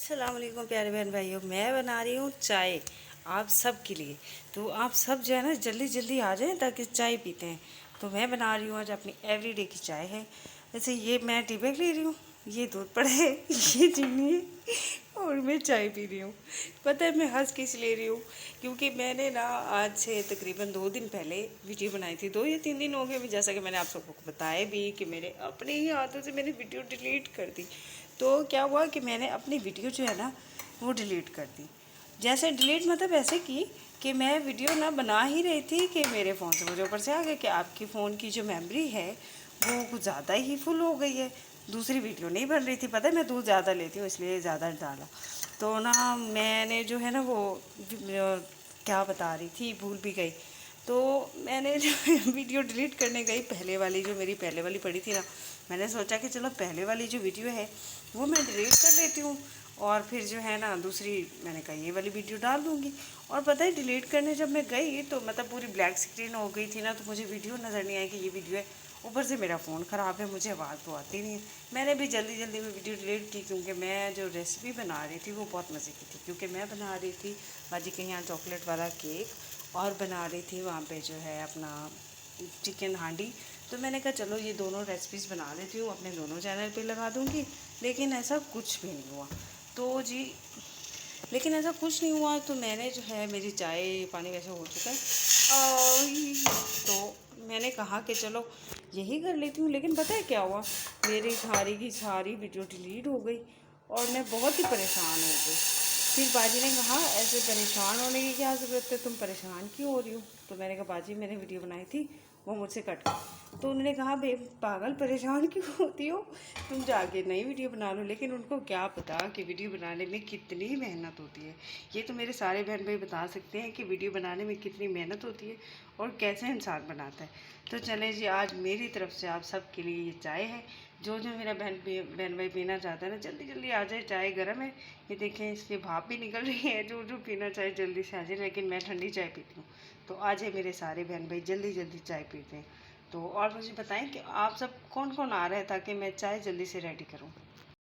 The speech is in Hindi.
अस्सलाम वालेकुम प्यारे बहन भाइयों, मैं बना रही हूँ चाय आप सब के लिए। तो आप सब जो है ना जल्दी जल्दी आ जाएं ताकि चाय पीते हैं। तो मैं बना रही हूँ आज अपनी एवरीडे की चाय है। जैसे ये मैं टी बैग ले रही हूँ, ये दूध पड़ा है, ये चीनी है और मैं चाय पी रही हूँ। पता है मैं हंस किस ले रही हूँ, क्योंकि मैंने ना आज से तकरीबन 2 दिन पहले वीडियो बनाई थी। 2 या 3 दिन हो गए, जैसा कि मैंने आप सबको बताया भी कि मेरे अपने ही हाथों से मैंने वीडियो डिलीट कर दी। तो क्या हुआ कि मैंने अपनी वीडियो जो है ना वो डिलीट कर दी। जैसे डिलीट मतलब ऐसे की कि मैं वीडियो ना बना ही रही थी कि मेरे फ़ोन से मुझे ऊपर से आ गया कि आपकी फ़ोन की जो मेमोरी है वो कुछ ज़्यादा ही फुल हो गई है। दूसरी वीडियो नहीं बन रही थी। पता है मैं दूध ज़्यादा लेती हूँ इसलिए ज़्यादा डाला। तो ना मैंने जो है ना वो क्या बता रही थी भूल भी गई। तो मैंने जो वीडियो डिलीट करने गई, पहले वाली जो मेरी पहले वाली पड़ी थी ना, मैंने सोचा कि चलो पहले वाली जो वीडियो है वो मैं डिलीट कर लेती हूँ और फिर जो है ना दूसरी मैंने कहा ये वाली वीडियो डाल दूँगी। और पता है डिलीट करने जब मैं गई तो मतलब पूरी ब्लैक स्क्रीन हो गई थी ना, तो मुझे वीडियो नज़र नहीं आई कि ये वीडियो है। ऊपर से मेरा फ़ोन ख़राब है, मुझे आवाज़ तो आती नहीं है। मैंने भी जल्दी जल्दी में वीडियो डिलीट की, क्योंकि मैं जो रेसिपी बना रही थी वो बहुत मज़े की थी। क्योंकि मैं बना रही थी बाजी के यहाँ चॉकलेट वाला केक और बना रही थी वहाँ पे जो है अपना चिकन हांडी। तो मैंने कहा चलो ये दोनों रेसिपीज़ बना लेती हूँ, अपने दोनों चैनल पे लगा दूँगी। लेकिन ऐसा कुछ भी नहीं हुआ। तो जी लेकिन ऐसा कुछ नहीं हुआ। तो मैंने जो है मेरी चाय पानी वैसे हो चुका है तो मैंने कहा कि चलो यही कर लेती हूँ। लेकिन पता है क्या हुआ, मेरी सारी की सारी वीडियो डिलीट हो गई और मैं बहुत ही परेशान हो गई। फिर बाजी ने कहा ऐसे परेशान होने की क्या ज़रूरत है, तुम परेशान क्यों हो रही हो। तो मैंने कहा बाजी मैंने वीडियो बनाई थी वो मुझसे कट गई। तो उन्होंने कहा बे पागल परेशान क्यों होती हो, तुम जाके नई वीडियो बना लो। लेकिन उनको क्या पता कि वीडियो बनाने में कितनी मेहनत होती है। ये तो मेरे सारे बहन भाई बता सकते हैं कि वीडियो बनाने में कितनी मेहनत होती है और कैसे इंसान बनाता है। तो चलें जी, आज मेरी तरफ से आप सब के लिए ये चाय है। जो जो मेरा बहन भाई पीना चाहता है ना जल्दी जल्दी आ जाए, चाय गर्म है। ये देखें इसकी भाप भी निकल रही है। जो जो पीना चाहे जल्दी से आ जाए, लेकिन मैं ठंडी चाय पीती हूँ। तो आ जाए मेरे सारे बहन भाई, जल्दी जल्दी चाय पीते हैं। तो और मुझे बताएं कि आप सब कौन कौन आ रहा है ताकि मैं चाय जल्दी से रेडी करूँ।